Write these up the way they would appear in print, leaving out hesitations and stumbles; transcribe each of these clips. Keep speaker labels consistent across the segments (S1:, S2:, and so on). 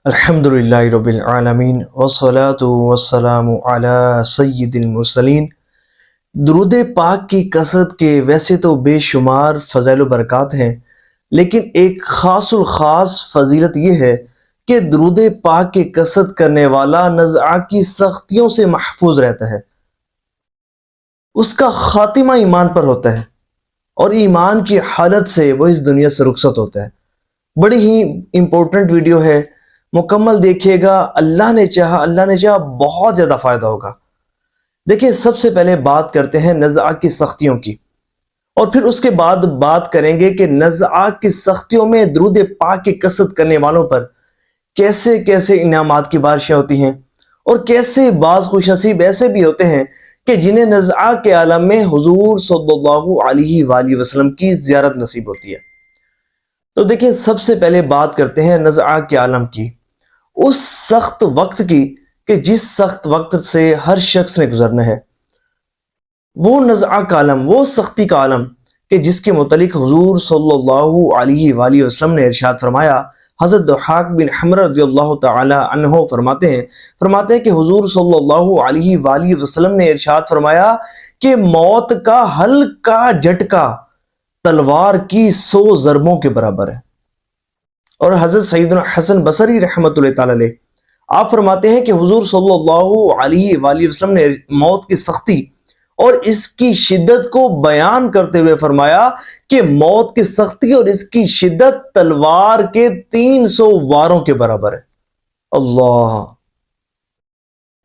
S1: الحمدللہ رب العالمین والصلاة والسلام علی سید المرسلین۔ درود پاک کی کثرت کے ویسے تو بے شمار فضائل و برکات ہیں، لیکن ایک خاص الخاص فضیلت یہ ہے کہ درود پاک کی کثرت کرنے والا نزعہ کی سختیوں سے محفوظ رہتا ہے، اس کا خاتمہ ایمان پر ہوتا ہے اور ایمان کی حالت سے وہ اس دنیا سے رخصت ہوتا ہے۔ بڑی ہی امپورٹنٹ ویڈیو ہے، مکمل دیکھیے گا، اللہ نے چاہا بہت زیادہ فائدہ ہوگا۔ دیکھیں، سب سے پہلے بات کرتے ہیں نزعہ کی سختیوں کی، اور پھر اس کے بعد بات کریں گے کہ نزعہ کی سختیوں میں درود پاک کی کثرت کرنے والوں پر کیسے کیسے انعامات کی بارشیں ہوتی ہیں، اور کیسے بعض خوش نصیب ایسے بھی ہوتے ہیں کہ جنہیں نزعہ کے عالم میں حضور صلی اللہ علیہ وآلہ وسلم کی زیارت نصیب ہوتی ہے۔ تو دیکھیں، سب سے پہلے بات کرتے ہیں نزعہ کے عالم کی، اس سخت وقت کی کہ جس سخت وقت سے ہر شخص نے گزرنا ہے، وہ نزعہ کا عالم، وہ سختی کا عالم کہ جس کے متعلق حضور صلی اللہ علیہ وآلہ وسلم نے ارشاد فرمایا۔ حضرت ضحاک بن حمرہ رضی اللہ تعالی عنہ فرماتے ہیں کہ حضور صلی اللہ علیہ وآلہ وسلم نے ارشاد فرمایا کہ موت کا ہلکا جھٹکا تلوار کی 100 ضربوں کے برابر ہے۔ اور حضرت سیدنا حسن بصری رحمۃ اللہ تعالی علیہ آپ فرماتے ہیں کہ حضور صلی اللہ علیہ وآلہ وسلم نے موت کی سختی اور اس کی شدت کو بیان کرتے ہوئے فرمایا کہ موت کی سختی اور اس کی شدت تلوار کے 300 واروں کے برابر ہے۔ اللہ!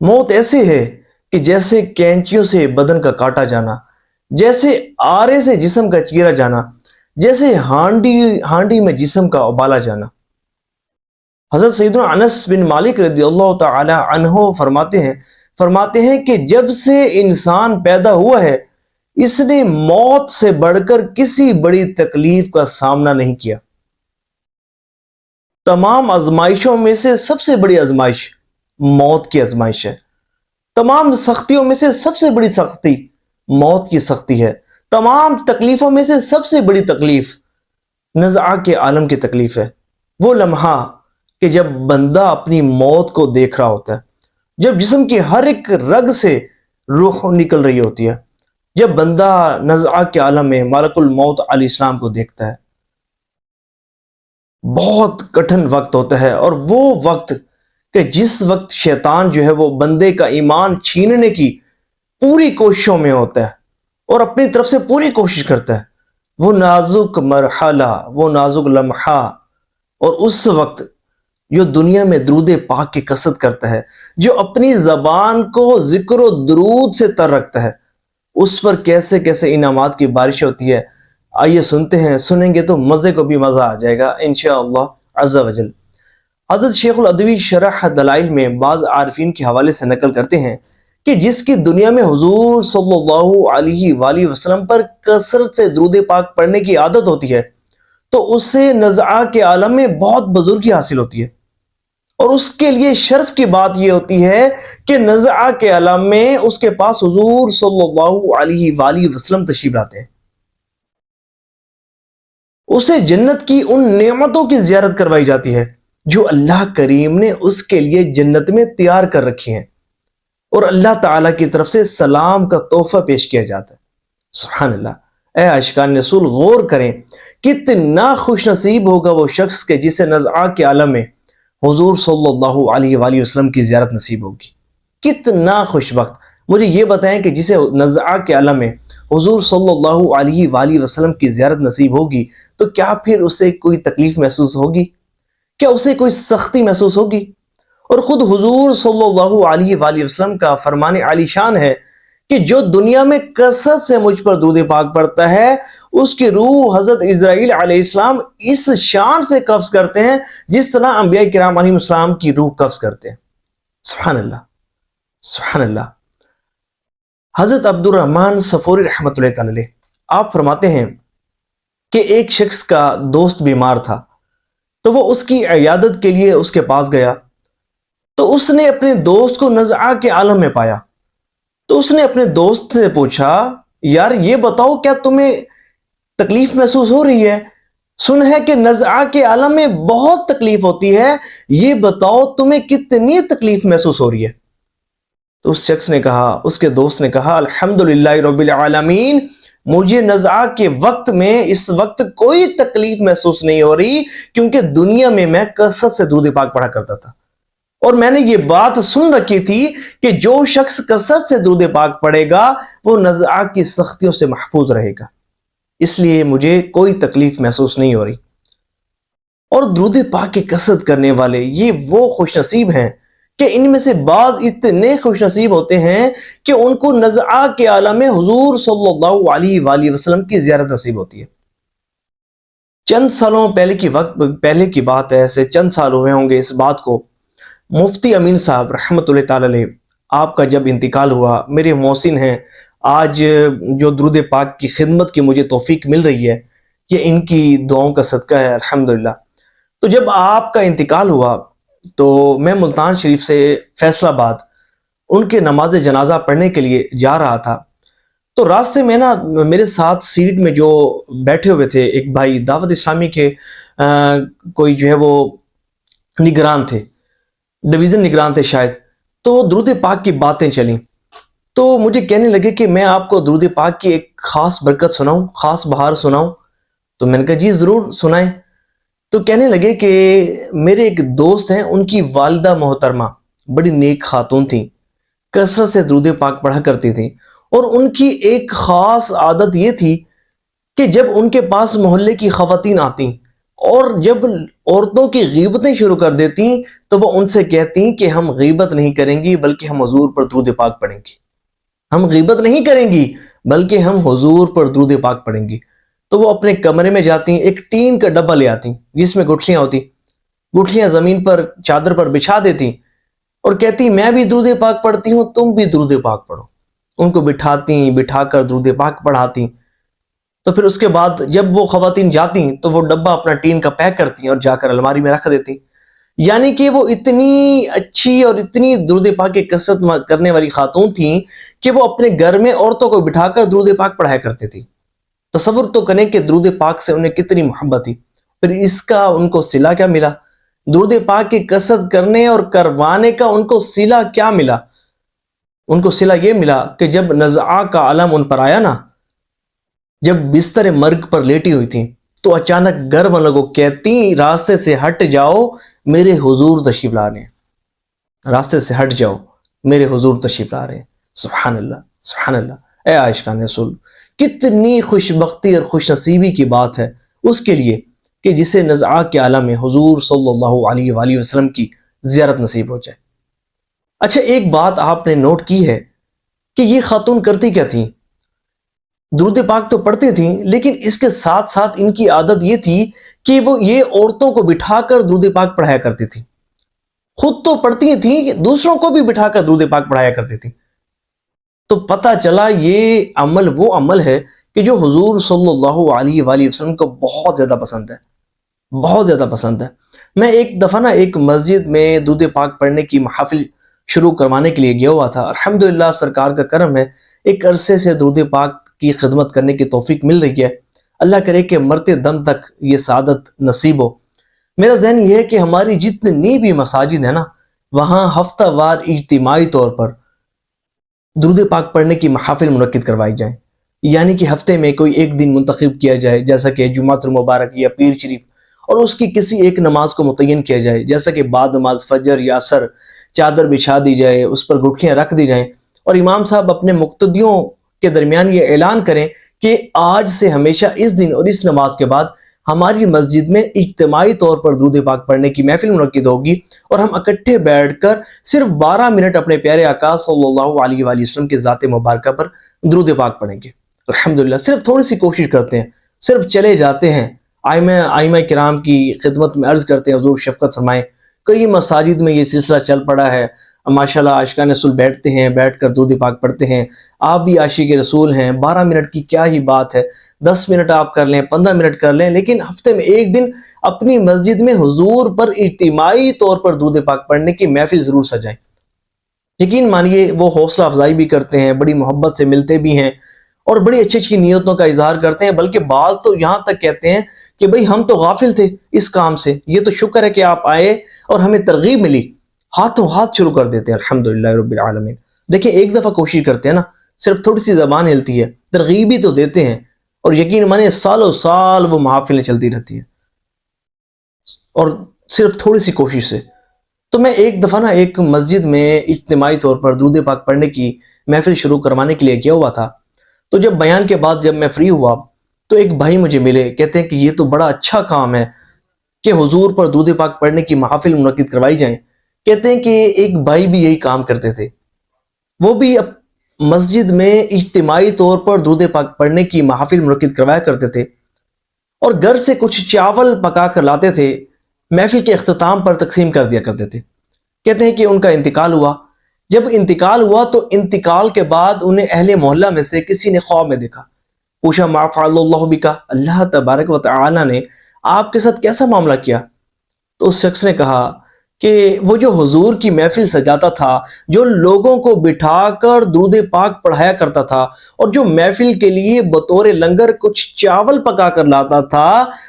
S1: موت ایسی ہے کہ جیسے کینچیوں سے بدن کا کاٹا جانا، جیسے آرے سے جسم کا چیرا جانا، جیسے ہانڈی میں جسم کا ابالا جانا۔ حضرت سیدنا انس بن مالک رضی اللہ تعالی عنہ فرماتے ہیں کہ جب سے انسان پیدا ہوا ہے، اس نے موت سے بڑھ کر کسی بڑی تکلیف کا سامنا نہیں کیا۔ تمام آزمائشوں میں سے سب سے بڑی آزمائش موت کی آزمائش ہے۔ تمام سختیوں میں سے سب سے بڑی سختی موت کی سختی ہے۔ تمام تکلیفوں میں سے سب سے بڑی تکلیف نزعہ کے عالم کی تکلیف ہے۔ وہ لمحہ کہ جب بندہ اپنی موت کو دیکھ رہا ہوتا ہے، جب جسم کی ہر ایک رگ سے روح نکل رہی ہوتی ہے، جب بندہ نزعہ کے عالم میں ملک الموت علیہ السلام کو دیکھتا ہے، بہت کٹھن وقت ہوتا ہے۔ اور وہ وقت کہ جس وقت شیطان جو ہے وہ بندے کا ایمان چھیننے کی پوری کوششوں میں ہوتا ہے اور اپنی طرف سے پوری کوشش کرتا ہے، وہ نازک مرحلہ، وہ نازک لمحہ، اور اس وقت جو دنیا میں درود پاک کی کثرت کرتا ہے، جو اپنی زبان کو ذکر و درود سے تر رکھتا ہے، اس پر کیسے کیسے انعامات کی بارش ہوتی ہے۔ آئیے سنتے ہیں، سنیں گے تو مزے کو بھی مزہ آ جائے گا انشاءاللہ عز و جل۔ حضرت شیخ العدوی شرح دلائل میں بعض عارفین کے حوالے سے نقل کرتے ہیں کہ جس کی دنیا میں حضور صلی اللہ علیہ وآلہ وسلم پر کثرت سے درود پاک پڑھنے کی عادت ہوتی ہے، تو اسے نزعہ کے عالم میں بہت بزرگی حاصل ہوتی ہے، اور اس کے لیے شرف کی بات یہ ہوتی ہے کہ نزعہ کے عالم میں اس کے پاس حضور صلی اللہ علیہ وآلہ وسلم تشریف لاتے ہیں، اسے جنت کی ان نعمتوں کی زیارت کروائی جاتی ہے جو اللہ کریم نے اس کے لیے جنت میں تیار کر رکھی ہیں، اور اللہ تعالیٰ کی طرف سے سلام کا تحفہ پیش کیا جاتا ہے۔ سبحان اللہ! اے عاشقان رسول، غور کریں، کتنا خوش نصیب ہوگا وہ شخص کہ جسے نزعہ کے عالم میں حضور صلی اللہ علیہ وآلہ وسلم کی زیارت نصیب ہوگی۔ کتنا خوش وقت! مجھے یہ بتائیں کہ جسے نزعہ کے عالم میں حضور صلی اللہ علیہ وآلہ وسلم کی زیارت نصیب ہوگی، تو کیا پھر اسے کوئی تکلیف محسوس ہوگی؟ کیا اسے کوئی سختی محسوس ہوگی؟ اور خود حضور صلی اللہ علیہ وآلہ وسلم کا فرمان عالی شان ہے کہ جو دنیا میں کثرت سے مجھ پر درود پاک پڑھتا ہے، اس کی روح حضرت اسرائیل علیہ السلام اس شان سے قبض کرتے ہیں جس طرح انبیاء کرام علیہ السلام کی روح قبض کرتے ہیں۔ سبحان اللہ! سبحان اللہ! حضرت عبد الرحمن صفوری رحمۃ اللہ تعالی علیہ آپ فرماتے ہیں کہ ایک شخص کا دوست بیمار تھا، تو وہ اس کی عیادت کے لیے اس کے پاس گیا، تو اس نے اپنے دوست کو نزعہ کے عالم میں پایا، تو اس نے اپنے دوست سے پوچھا، یار یہ بتاؤ، کیا تمہیں تکلیف محسوس ہو رہی ہے؟ سن ہے کہ نزعہ کے عالم میں بہت تکلیف ہوتی ہے، یہ بتاؤ تمہیں کتنی تکلیف محسوس ہو رہی ہے؟ تو اس شخص نے کہا، اس کے دوست نے کہا، الحمدللہ رب العالمین، مجھے نزعہ کے وقت میں اس وقت کوئی تکلیف محسوس نہیں ہو رہی، کیونکہ دنیا میں کثرت سے درود پاک پڑھا کرتا تھا، اور میں نے یہ بات سن رکھی تھی کہ جو شخص کثرت سے درود پاک پڑھے گا وہ نزعہ کی سختیوں سے محفوظ رہے گا، اس لیے مجھے کوئی تکلیف محسوس نہیں ہو رہی۔ اور درود پاک کی کثرت کرنے والے یہ وہ خوش نصیب ہیں کہ ان میں سے بعض اتنے خوش نصیب ہوتے ہیں کہ ان کو نزعہ کے عالم میں حضور صلی اللہ علیہ وآلہ وسلم کی زیارت نصیب ہوتی ہے۔ چند سالوں پہلے کی بات ہے، ایسے چند سال ہوئے ہوں گے اس بات کو، مفتی امین صاحب رحمۃ اللہ تعالی علیہ، آپ کا جب انتقال ہوا، میرے محسن ہیں آج جو درود پاک کی خدمت کی مجھے توفیق مل رہی ہے، یہ ان کی دعاؤں کا صدقہ ہے الحمدللہ۔ تو جب آپ کا انتقال ہوا تو میں ملتان شریف سے فیصل آباد ان کے نماز جنازہ پڑھنے کے لیے جا رہا تھا، تو راستے میں نا میرے ساتھ سیٹ میں جو بیٹھے ہوئے تھے ایک بھائی دعوت اسلامی کے کوئی جو ہے وہ نگران تھے، ڈویژن نگران تھے شاید، تو درود پاک کی باتیں چلیں، تو مجھے کہنے لگے کہ میں آپ کو درود پاک کی ایک خاص برکت سناؤں، خاص بہار سناؤں؟ تو میں نے کہا جی ضرور سنائیں۔ تو کہنے لگے کہ میرے ایک دوست ہیں، ان کی والدہ محترمہ بڑی نیک خاتون تھیں، کثرت سے درود پاک پڑھا کرتی تھیں، اور ان کی ایک خاص عادت یہ تھی کہ جب ان کے پاس محلے کی خواتین آتی اور جب عورتوں کی غیبتیں شروع کر دیتی تو وہ ان سے کہتی کہ ہم غیبت نہیں کریں گی بلکہ ہم حضور پر درود پاک پڑھیں گی، ہم غیبت نہیں کریں گی بلکہ ہم حضور پر درود پاک پڑھیں گی۔ تو وہ اپنے کمرے میں جاتی، ایک ٹین کا ڈبہ لے آتی جس میں گٹھلیاں ہوتی، گٹھلیاں زمین پر چادر پر بچھا دیتی اور کہتی میں بھی درود پاک پڑھتی ہوں، تم بھی درود پاک پڑھو۔ ان کو بٹھا کر درود پاک پڑھاتی، تو پھر اس کے بعد جب وہ خواتین جاتی تو وہ ڈبہ اپنا ٹین کا پیک کرتی اور جا کر الماری میں رکھ دیتی۔ یعنی کہ وہ اتنی اچھی اور اتنی درود پاک کی کثرت کرنے والی خاتون تھیں کہ وہ اپنے گھر میں عورتوں کو بٹھا کر درود پاک پڑھایا کرتی تھی۔ تصور تو کریں کہ درود پاک سے انہیں کتنی محبت تھی، پھر اس کا ان کو صلہ کیا ملا؟ درود پاک کی کثرت کرنے اور کروانے کا ان کو صلہ کیا ملا؟ ان کو صلہ یہ ملا کہ جب نزعہ کا عالم ان پر آیا نا، جب بستر مرگ پر لیٹی ہوئی تھی تو اچانک گھر والوں کو کہتی راستے سے ہٹ جاؤ، میرے حضور تشریف لا رہے ہیں، راستے سے ہٹ جاؤ، میرے حضور تشریف لا رہے ہیں۔ سبحان اللہ، سبحان اللہ۔ اے عاشقان رسول، کتنی خوش بختی اور خوش نصیبی کی بات ہے اس کے لیے کہ جسے نزعہ کے عالم میں حضور صلی اللہ علیہ وآلہ وسلم کی زیارت نصیب ہو جائے۔ اچھا ایک بات آپ نے نوٹ کی ہے کہ یہ خاتون کرتی کیا تھیں؟ درود پاک تو پڑھتی تھیں، لیکن اس کے ساتھ ساتھ ان کی عادت یہ تھی کہ وہ یہ عورتوں کو بٹھا کر درود پاک پڑھایا کرتی تھی، خود تو پڑھتی تھیں دوسروں کو بھی بٹھا کر درود پاک پڑھایا کرتی تھی۔ تو پتہ چلا یہ عمل وہ عمل ہے کہ جو حضور صلی اللہ علیہ وآلہ وسلم کو بہت زیادہ پسند ہے، بہت زیادہ پسند ہے۔ میں ایک دفعہ نا ایک مسجد میں درود پاک پڑھنے کی محافل شروع کروانے کے لیے گیا ہوا تھا، الحمدللہ سرکار کا کرم ہے، ایک عرصے سے درود پاک کی خدمت کرنے کی توفیق مل رہی ہے، اللہ کرے کہ مرتے دم تک یہ سعادت نصیب ہو۔ میرا ذہن یہ ہے کہ ہماری جتنی بھی مساجد ہیں نا، وہاں ہفتہ وار اجتماعی طور پر درود پاک پڑھنے کی محافل منعقد کروائی جائیں، یعنی کہ ہفتے میں کوئی ایک دن منتخب کیا جائے، جیسا کہ جمعۃ المبارک یا پیر شریف، اور اس کی کسی ایک نماز کو متعین کیا جائے، جیسا کہ بعد نماز فجر یا عصر چادر بچھا دی جائے، اس پر گٹھلیاں رکھ دی جائیں، اور امام صاحب اپنے مقتدیوں کے درمیان یہ اعلان کریں کہ آج سے ہمیشہ اس دن اور اس نماز کے بعد ہماری مسجد میں اجتماعی طور پر درود پاک پڑھنے کی محفل منعقد ہوگی، اور ہم اکٹھے بیٹھ کر صرف 12 منٹ اپنے پیارے آقا صلی اللہ علیہ وآلہ وسلم کے ذات مبارکہ پر درود پاک پڑھیں گے۔ الحمدللہ صرف تھوڑی سی کوشش کرتے ہیں، صرف چلے جاتے ہیں، آئمہ کرام کی خدمت میں عرض کرتے ہیں حضور شفقت فرمائیں۔ کئی مساجد میں یہ سلسلہ چل پڑا ہے، ماشاءاللہ عاشقان رسول بیٹھتے ہیں، بیٹھ کر درود پاک پڑھتے ہیں، آپ بھی عاشق رسول ہیں، 12 منٹ کی کیا ہی بات ہے، 10 منٹ آپ کر لیں، 15 منٹ کر لیں، لیکن ہفتے میں ایک دن اپنی مسجد میں حضور پر اجتماعی طور پر درود پاک پڑھنے کی محفل ضرور سجائیں۔ یقین مانیے وہ حوصلہ افزائی بھی کرتے ہیں، بڑی محبت سے ملتے بھی ہیں، اور بڑی اچھی اچھی نیتوں کا اظہار کرتے ہیں، بلکہ بعض تو یہاں تک کہتے ہیں کہ بھئی ہم تو غافل تھے اس کام سے، یہ تو شکر ہے کہ آپ آئے اور ہمیں ترغیب ملی، ہاتھوں ہاتھ شروع کر دیتے ہیں الحمدللہ رب العالمین۔ دیکھیں ایک دفعہ کوشش کرتے ہیں نا، صرف تھوڑی سی زبان ہلتی ہے، ترغیب ہی تو دیتے ہیں، اور یقین مانے سالوں سال وہ محافلیں چلتی رہتی ہیں، اور صرف تھوڑی سی کوشش سے۔ تو میں ایک دفعہ نا ایک مسجد میں اجتماعی طور پر درود پاک پڑھنے کی محفل شروع کروانے کے لیے گیا ہوا تھا۔ تو جب بیان کے بعد جب میں فری ہوا تو ایک بھائی مجھے ملے، کہتے ہیں کہ یہ تو بڑا اچھا کام ہے کہ حضور پر درود پاک پڑھنے کی محافل منعقد کروائی جائیں۔ کہتے ہیں کہ ایک بھائی بھی یہی کام کرتے تھے، وہ بھی مسجد میں اجتماعی طور پر درود پاک پڑھنے کی محافل منعقد کروایا کرتے تھے، اور گھر سے کچھ چاول پکا کر لاتے تھے، محفل کے اختتام پر تقسیم کر دیا کرتے تھے۔ کہتے ہیں کہ ان کا انتقال ہوا، جب انتقال ہوا تو انتقال کے بعد انہیں اہل محلہ میں سے کسی نے خواب میں دیکھا، پوچھا ما فعل اللہ بکا، اللہ تبارک و تعالی نے آپ کے ساتھ کیسا معاملہ کیا؟ تو اس شخص نے کہا کہ وہ جو حضور کی محفل سجاتا تھا، جو لوگوں کو بٹھا کر درود پاک پڑھایا کرتا تھا، اور جو محفل کے لیے بطور لنگر کچھ چاول پکا کر لاتا تھا،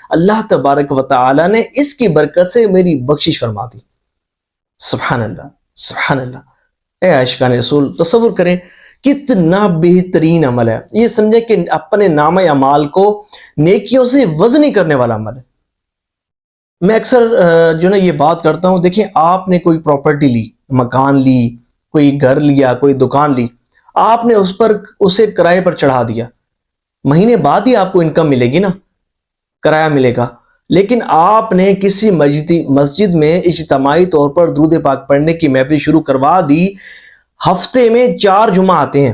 S1: اللہ تبارک و تعالی نے اس کی برکت سے میری بخشش فرما دی۔ سبحان اللہ، سبحان اللہ۔ اے عاشقان رسول، تصور کریں کتنا بہترین عمل ہے یہ، سمجھے کہ اپنے نام اعمال کو نیکیوں سے وزنی کرنے والا عمل ہے۔ میں اکثر جو نا یہ بات کرتا ہوں، دیکھیں آپ نے کوئی پراپرٹی لی، مکان لی، کوئی گھر لیا، کوئی دکان لی، آپ نے اسے کرائے پر چڑھا دیا، مہینے بعد ہی آپ کو انکم ملے گی نا، کرایہ ملے گا۔ لیکن آپ نے کسی مسجد میں اجتماعی طور پر درود پاک پڑھنے کی محفل شروع کروا دی، ہفتے میں 4 جمعہ آتے ہیں،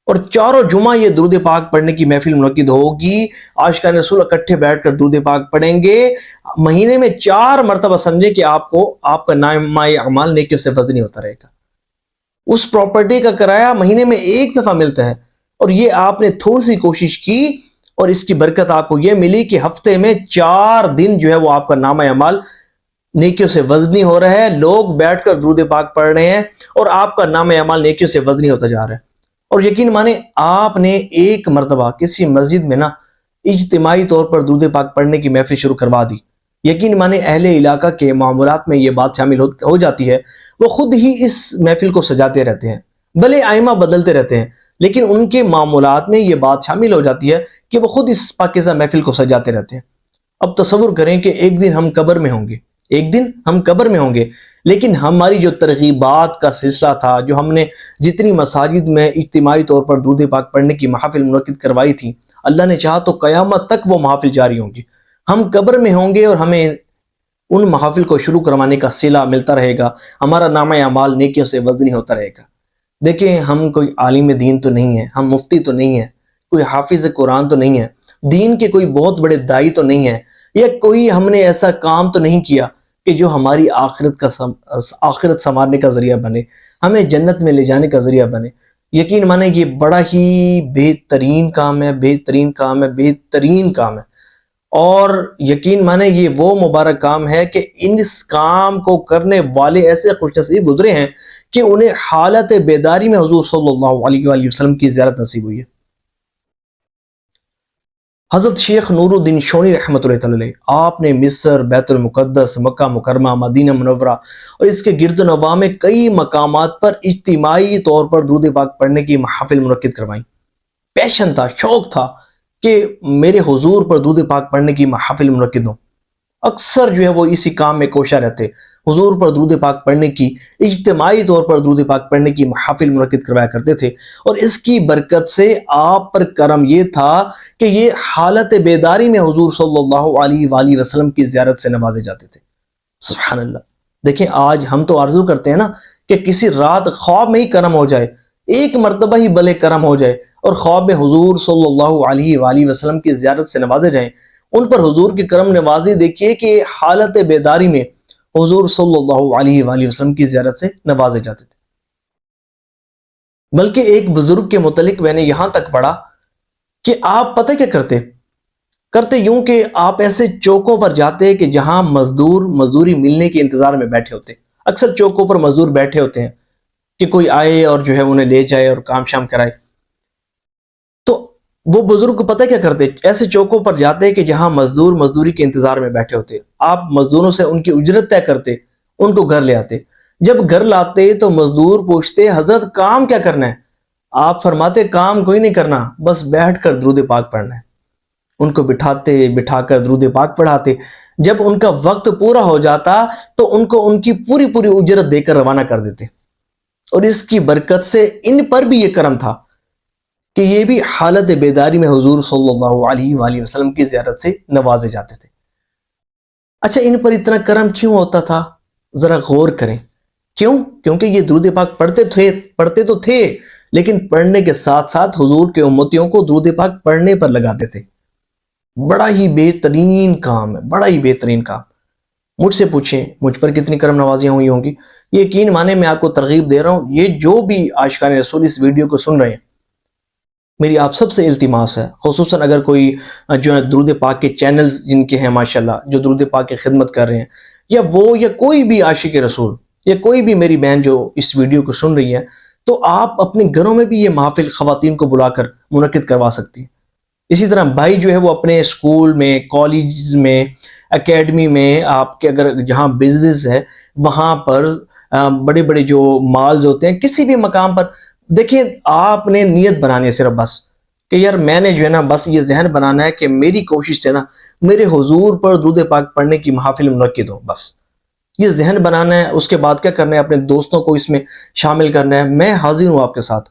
S1: اور چاروں جمعہ یہ درود پاک پڑھنے کی محفل منعقد ہوگی، عاشقان رسول اکٹھے بیٹھ کر درود پاک پڑھیں گے، مہینے میں 4 مرتبہ، سمجھے کہ آپ کا نامہ اعمال نیکیوں سے وزنی ہوتا رہے گا۔ اس پراپرٹی کا کرایہ مہینے میں ایک دفعہ ملتا ہے، اور یہ آپ نے تھوڑی سی کوشش کی اور اس کی برکت آپ کو یہ ملی کہ ہفتے میں 4 دن جو ہے وہ آپ کا نامہ اعمال نیکیوں سے وزنی ہو رہا ہے، لوگ بیٹھ کر درود پاک پڑھ رہے ہیں، اور آپ کا نامہ اعمال نیکیوں سے وزنی ہوتا جا رہا ہے۔ اور یقین مانے آپ نے ایک مرتبہ کسی مسجد میں نا اجتماعی طور پر درود پاک پڑھنے کی محفل شروع کروا دی، یقین مانے اہل علاقہ کے معاملات میں یہ بات شامل ہو جاتی ہے، وہ خود ہی اس محفل کو سجاتے رہتے ہیں، بھلے آئمہ بدلتے رہتے ہیں، لیکن ان کے معاملات میں یہ بات شامل ہو جاتی ہے کہ وہ خود اس پاکیزہ محفل کو سجاتے رہتے ہیں۔ اب تصور کریں کہ ایک دن ہم قبر میں ہوں گے، ایک دن ہم قبر میں ہوں گے، لیکن ہماری جو ترغیبات کا سلسلہ تھا، جو ہم نے جتنی مساجد میں اجتماعی طور پر درود پاک پڑھنے کی محافل منعقد کروائی تھی، اللہ نے چاہا تو قیامت تک وہ محافل جاری ہوں گی۔ ہم قبر میں ہوں گے اور ہمیں ان محافل کو شروع کروانے کا صلہ ملتا رہے گا، ہمارا نامہ اعمال نیکیوں سے وزنی ہوتا رہے گا۔ دیکھیں ہم کوئی عالم دین تو نہیں ہیں، ہم مفتی تو نہیں ہیں، کوئی حافظ قرآن تو نہیں ہے، دین کے کوئی بہت بڑے دائی تو نہیں ہیں، یا کوئی ہم نے ایسا کام تو نہیں کیا کہ جو ہماری آخرت سنوارنے کا ذریعہ بنے، ہمیں جنت میں لے جانے کا ذریعہ بنے۔ یقین مانے یہ بڑا ہی بہترین کام ہے، بہترین کام ہے، بہترین کام ہے، اور یقین مانے یہ وہ مبارک کام ہے کہ اس کام کو کرنے والے ایسے خوش نصیب گزرے ہیں کہ انہیں حالت بیداری میں حضور صلی اللہ علیہ وآلہ وسلم کی زیارت نصیب ہوئی ہے۔ حضرت شیخ نور الدین شونی رحمۃ اللہ علیہ، آپ نے مصر، بیت المقدس، مکہ مکرمہ، مدینہ منورہ اور اس کے گرد و نواح میں کئی مقامات پر اجتماعی طور پر درود پاک پڑھنے کی محافل منعقد کروائیں۔ پیشن تھا، شوق تھا کہ میرے حضور پر درود پاک پڑھنے کی محافل منعقد ہوں۔ اکثر جو ہے وہ اسی کام میں کوشاں رہتے، حضور پر درود پاک پڑھنے کی، اجتماعی طور پر درود پاک پڑھنے کی محافل منعقد کروایا کرتے تھے، اور اس کی برکت سے آپ پر کرم یہ تھا کہ یہ حالت بیداری میں حضور صلی اللہ علیہ وآلہ وسلم کی زیارت سے نوازے جاتے تھے۔ سبحان اللہ۔ دیکھیں آج ہم تو آرزو کرتے ہیں نا کہ کسی رات خواب میں ہی کرم ہو جائے، ایک مرتبہ ہی بھلے کرم ہو جائے، اور خواب میں حضور صلی اللہ علیہ وآلہ وسلم کی زیارت سے نوازے جائیں۔ ان پر حضور کی کرم نوازی دیکھیے کہ حالت بیداری میں حضور صلی اللہ علیہ وآلہ وسلم کی زیارت سے نوازے جاتے تھے۔ بلکہ ایک بزرگ کے متعلق میں نے یہاں تک پڑھا کہ آپ پتہ کیا کرتے یوں کہ آپ ایسے چوکوں پر جاتے کہ جہاں مزدور مزدوری ملنے کے انتظار میں بیٹھے ہوتے، اکثر چوکوں پر مزدور بیٹھے ہوتے ہیں کہ کوئی آئے اور جو ہے انہیں لے جائے اور کام شام کرائے، تو وہ بزرگ پتہ کیا کرتے، ایسے چوکوں پر جاتے کہ جہاں مزدور مزدوری کے انتظار میں بیٹھے ہوتے، آپ مزدوروں سے ان کی اجرت طے کرتے، ان کو گھر لے آتے۔ جب گھر لاتے تو مزدور پوچھتے حضرت کام کیا کرنا ہے؟ آپ فرماتے کام کوئی نہیں کرنا، بس بیٹھ کر درود پاک پڑھنا ہے۔ ان کو بٹھا کر درود پاک پڑھاتے۔ جب ان کا وقت پورا ہو جاتا تو ان کو ان کی پوری پوری اجرت دے کر روانہ کر دیتے۔ اور اس کی برکت سے ان پر بھی یہ کرم تھا کہ یہ بھی حالت بیداری میں حضور صلی اللہ علیہ وآلہ وسلم کی زیارت سے نوازے جاتے تھے۔ اچھا، ان پر اتنا کرم کیوں ہوتا تھا؟ ذرا غور کریں۔ کیوں؟ کیونکہ یہ درود پاک پڑھتے تو تھے، لیکن پڑھنے کے ساتھ ساتھ حضور کے امتیوں کو درود پاک پڑھنے پر لگاتے تھے۔ بڑا ہی بہترین کام ہے، بڑا ہی بہترین کام۔ مجھ سے پوچھیں مجھ پر کتنی کرم نوازیاں ہوئی ہوں گی۔ یقین مانے میں آپ کو ترغیب دے رہا ہوں، یہ جو بھی عاشقان رسول اس ویڈیو کو سن رہے ہیں، میری آپ سب سے التماس ہے، خصوصاً اگر کوئی جو ہے درود پاک کے چینلز جن کے ہیں ماشاءاللہ، جو درود پاک کی خدمت کر رہے ہیں، یا کوئی بھی عاشق رسول یا کوئی بھی میری بہن جو اس ویڈیو کو سن رہی ہے، تو آپ اپنے گھروں میں بھی یہ محافل خواتین کو بلا کر منعقد کروا سکتی ہیں۔ اسی طرح بھائی جو ہے وہ اپنے اسکول میں، کالج میں، اکیڈمی میں، آپ کے اگر جہاں بزنس ہے وہاں پر، بڑے بڑے جو مالز ہوتے ہیں، کسی بھی مقام پر دیکھیں، آپ نے نیت بنانی ہے صرف بس کہ یار میں نے جو ہے نا بس یہ ذہن بنانا ہے کہ میری کوشش سے نا میرے حضور پر درود پاک پڑھنے کی محافل منعقد ہو، بس یہ ذہن بنانا ہے۔ اس کے بعد کیا کرنا ہے؟ اپنے دوستوں کو اس میں شامل کرنا ہے۔ میں حاضر ہوں آپ کے ساتھ،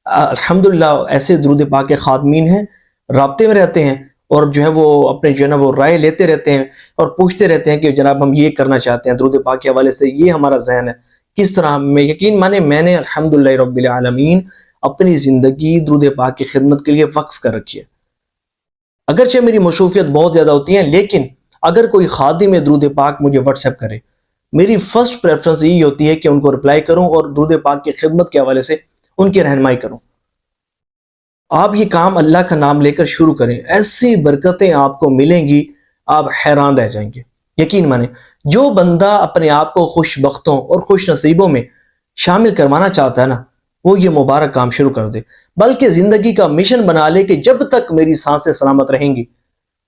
S1: الحمدللہ ایسے درود پاک کے خادمین ہیں، رابطے میں رہتے ہیں، اور جو ہے وہ اپنے جو ہے نا وہ رائے لیتے رہتے ہیں اور پوچھتے رہتے ہیں کہ جناب ہم یہ کرنا چاہتے ہیں، درود پاک کے حوالے سے یہ ہمارا ذہن ہے کس طرح۔ میں یقین مانے میں نے الحمدللہ رب العالمین اپنی زندگی درود پاک کی خدمت کے لیے وقف کر رکھی ہے۔ اگرچہ میری مصروفیت بہت زیادہ ہوتی ہیں، لیکن اگر کوئی خادم درود پاک مجھے واٹس ایپ کرے، میری فرسٹ پریفرنس یہی ہوتی ہے کہ ان کو رپلائی کروں اور درود پاک کی خدمت کے حوالے سے ان کی رہنمائی کروں۔ آپ یہ کام اللہ کا نام لے کر شروع کریں، ایسی برکتیں آپ کو ملیں گی، آپ حیران رہ جائیں گے۔ یقین مانیں، جو بندہ اپنے آپ کو خوش بختوں اور خوش نصیبوں میں شامل کروانا چاہتا ہے نا، وہ یہ مبارک کام شروع کر دے، بلکہ زندگی کا مشن بنا لے کہ جب تک میری سانسیں سلامت رہیں گی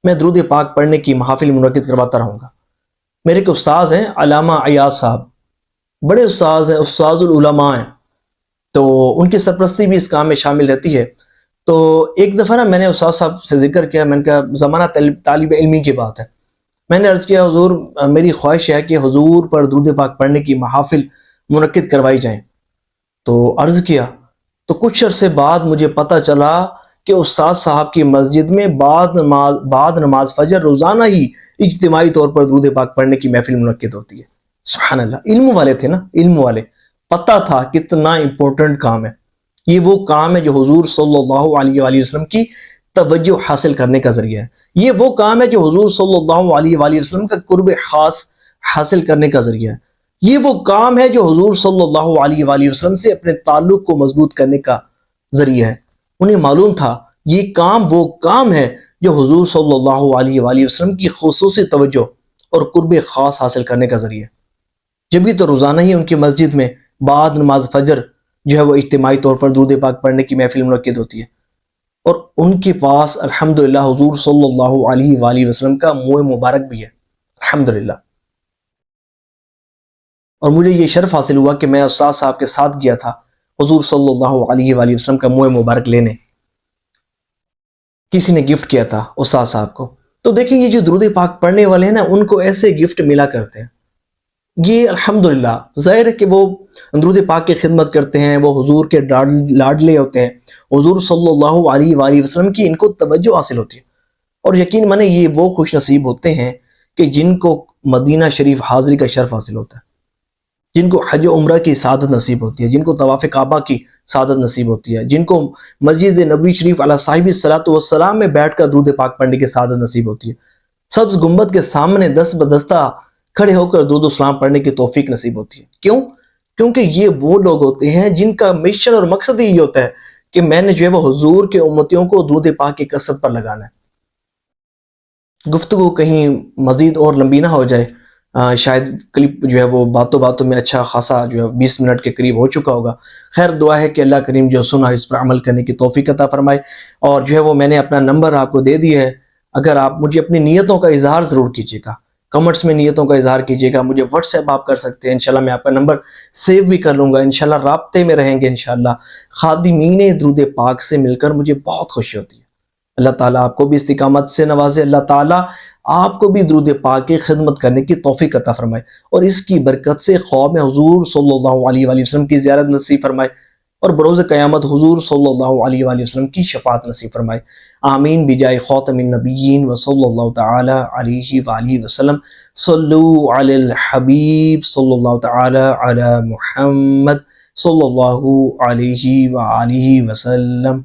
S1: میں درود پاک پڑھنے کی محافل منعقد کرواتا رہوں گا۔ میرے ایک استاذ ہیں علامہ ایاز صاحب، بڑے استاذ ہیں، استاذ العلماء ہیں، تو ان کی سرپرستی بھی اس کام میں شامل رہتی ہے۔ تو ایک دفعہ نا میں نے استاد صاحب سے ذکر کیا، میں نے کہا زمانہ طالب علمی کی بات ہے، میں نے عرض کیا حضور میری خواہش ہے کہ حضور پر درود پاک پڑھنے کی محافل منعقد کروائی جائیں۔ تو عرض کیا تو کچھ عرصے بعد مجھے پتہ چلا کہ استاد صاحب کی مسجد میں بعد نماز فجر روزانہ ہی اجتماعی طور پر درود پاک پڑھنے کی محفل منعقد ہوتی ہے۔ سبحان اللہ، علم والے تھے نا، علم والے، پتہ تھا کتنا امپورٹنٹ کام ہے یہ۔ وہ کام ہے جو حضور صلی اللہ علیہ وآلہ وسلم کی توجہ حاصل کرنے کا ذریعہ ہے۔ یہ وہ کام ہے جو حضور صلی اللہ علیہ وآلہ وسلم کا قرب خاص حاصل کرنے کا ذریعہ ہے۔ یہ وہ کام ہے جو حضور صلی اللہ علیہ وآلہ وسلم سے اپنے تعلق کو مضبوط کرنے کا ذریعہ ہے۔ انہیں معلوم تھا یہ کام وہ کام ہے جو حضور صلی اللہ علیہ وآلہ وسلم کی خصوصی توجہ اور قرب خاص حاصل کرنے کا ذریعہ ہے۔ جبھی تو روزانہ ہی ان کی مسجد میں بعد نماز فجر جو ہے وہ اجتماعی طور پر درود پاک پڑھنے کی محفل منعقد ہوتی ہے، اور ان کے پاس الحمدللہ حضور صلی اللہ علیہ وآلہ وسلم کا منہ مبارک بھی ہے، الحمدللہ۔ اور مجھے یہ شرف حاصل ہوا کہ میں استاد صاحب کے ساتھ گیا تھا حضور صلی اللہ علیہ وآلہ وسلم کا منہ مبارک لینے، کسی نے گفٹ کیا تھا استاد صاحب کو۔ تو دیکھیں یہ جو درود پاک پڑھنے والے ہیں نا، ان کو ایسے گفٹ ملا کرتے ہیں۔ یہ الحمدللہ ظاہر ہے کہ وہ درود پاک کی خدمت کرتے ہیں، وہ حضور کے لاڈلے ہوتے ہیں، حضور صلی اللہ علیہ وآلہ وسلم کی ان کو توجہ حاصل ہوتی ہے۔ اور یقین مانے یہ وہ خوش نصیب ہوتے ہیں کہ جن کو مدینہ شریف حاضری کا شرف حاصل ہوتا ہے، جن کو حج و عمرہ کی سعادت نصیب ہوتی ہے، جن کو طواف کعبہ کی سعادت نصیب ہوتی ہے، جن کو مسجد نبوی شریف علی صاحب الصلاۃ والسلام میں بیٹھ کر درود پاک پڑھنے کی سعادت نصیب ہوتی ہے، سبز گنبد کے سامنے دست بدستہ کھڑے ہو کر درود و سلام پڑھنے کی توفیق نصیب ہوتی ہے۔ کیوں؟ کیونکہ یہ وہ لوگ ہوتے ہیں جن کا مشن اور مقصد ہی ہوتا ہے کہ میں نے جو ہے وہ حضور کے امتیوں کو درود پاک کی کثرت پر لگانا ہے۔ گفتگو کہیں مزید اور لمبی نہ ہو جائے، شاید کلپ جو ہے وہ باتوں باتوں میں اچھا خاصا جو ہے 20 منٹ کے قریب ہو چکا ہوگا. خیر دعا ہے کہ اللہ کریم جو سنا اس پر عمل کرنے کی توفیق عطا فرمائے. اور جو ہے وہ میں نے اپنا نمبر آپ کو دے دیا ہے. اگر آپ مجھے اپنی نیتوں کا اظہار ضرور کیجیے گا, کمنٹس میں نیتوں کا اظہار کیجیے گا. مجھے واٹس ایپ آپ کر سکتے ہیں, انشاءاللہ میں آپ کا نمبر سیو بھی کر لوں گا. انشاءاللہ رابطے میں رہیں گے انشاءاللہ. خادمین درود پاک سے مل کر مجھے بہت خوشی ہوتی ہے. اللہ تعالیٰ آپ کو بھی استقامت سے نوازے. اللہ تعالیٰ آپ کو بھی درود پاک کی خدمت کرنے کی توفیق عطا فرمائے, اور اس کی برکت سے خواب میں حضور صلی اللہ علیہ وآلہ وسلم کی زیارت نصیب فرمائے, اور بروز قیامت حضور صلی اللہ علیہ وآلہ وسلم کی شفاعت نصیب فرمائے. آمین بجائے خاتم النبیین و صلی اللہ تعالی علیہ وآلہ وسلم. صلو علی الحبیب صلی اللہ تعالی علی محمد صلی اللہ علیہ وآلہ وسلم.